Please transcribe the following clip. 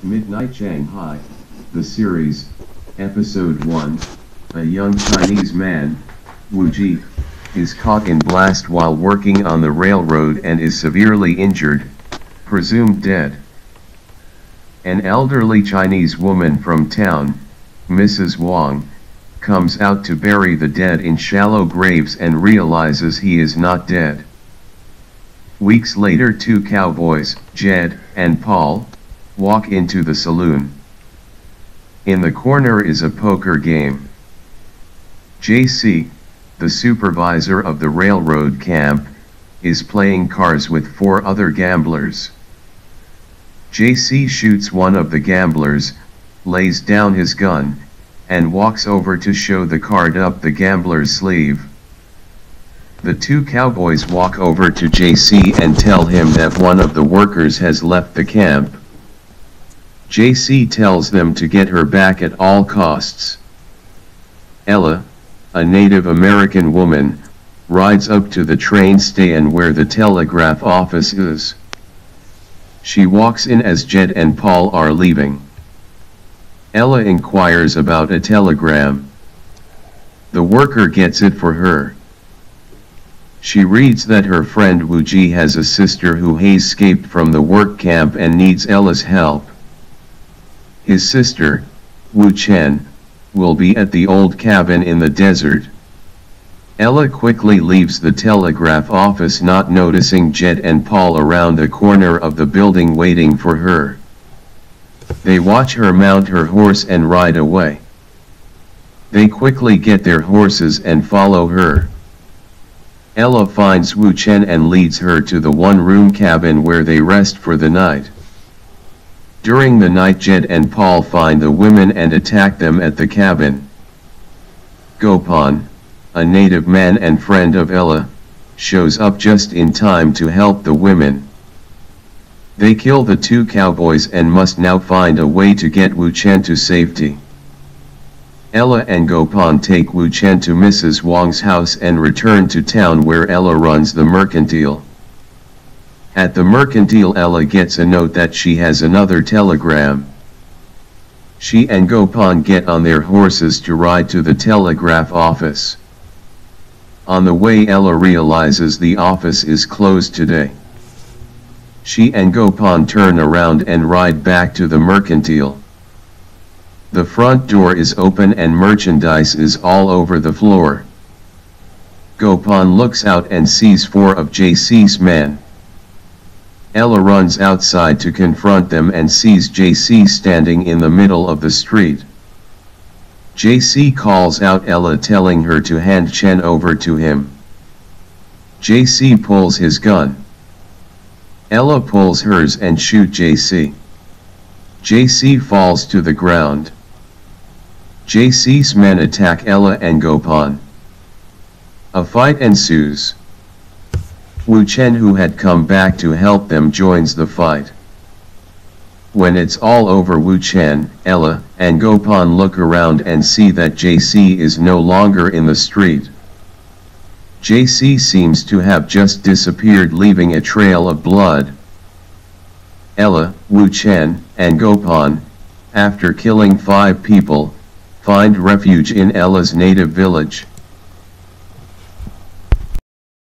Midnight Shanghai, the series, Episode 1, a young Chinese man, Wu Ji, is caught in blast while working on the railroad and is severely injured, presumed dead. An elderly Chinese woman from town, Mrs. Wang, comes out to bury the dead in shallow graves and realizes he is not dead. Weeks later, two cowboys, Jed and Paul, walk into the saloon. In the corner is a poker game. JC, the supervisor of the railroad camp, is playing cards with four other gamblers. JC shoots one of the gamblers, lays down his gun, and walks over to show the card up the gambler's sleeve. The two cowboys walk over to JC and tell him that one of the workers has left the camp. JC tells them to get her back at all costs. Ella, a Native American woman, rides up to the train station where the telegraph office is. She walks in as Jed and Paul are leaving. Ella inquires about a telegram. The worker gets it for her. She reads that her friend Wu Ji has a sister who has escaped from the work camp and needs Ella's help. His sister, Wu Chen, will be at the old cabin in the desert. Ella quickly leaves the telegraph office, not noticing Jed and Paul around the corner of the building waiting for her. They watch her mount her horse and ride away. They quickly get their horses and follow her. Ella finds Wu Chen and leads her to the one-room cabin where they rest for the night. During the night, Jed and Paul find the women and attack them at the cabin. Gopon, a native man and friend of Ella, shows up just in time to help the women. They kill the two cowboys and must now find a way to get Wu Chen to safety. Ella and Gopon take Wu Chen to Mrs. Wang's house and return to town where Ella runs the mercantile. At the mercantile, Ella gets a note that she has another telegram. She and Gopon get on their horses to ride to the telegraph office. On the way, Ella realizes the office is closed today. She and Gopon turn around and ride back to the mercantile. The front door is open and merchandise is all over the floor. Gopon looks out and sees four of JC's men. Ella runs outside to confront them and sees JC standing in the middle of the street. JC calls out Ella, telling her to hand Chen over to him. JC pulls his gun. Ella pulls hers and shoots JC. JC falls to the ground. JC's men attack Ella and Gopon. A fight ensues. Wu Chen, who had come back to help them, joins the fight. When it's all over, Wu Chen, Ella, and Gopon look around and see that JC is no longer in the street. JC seems to have just disappeared, leaving a trail of blood. Ella, Wu Chen, and Gopon, after killing 5 people, find refuge in Ella's native village.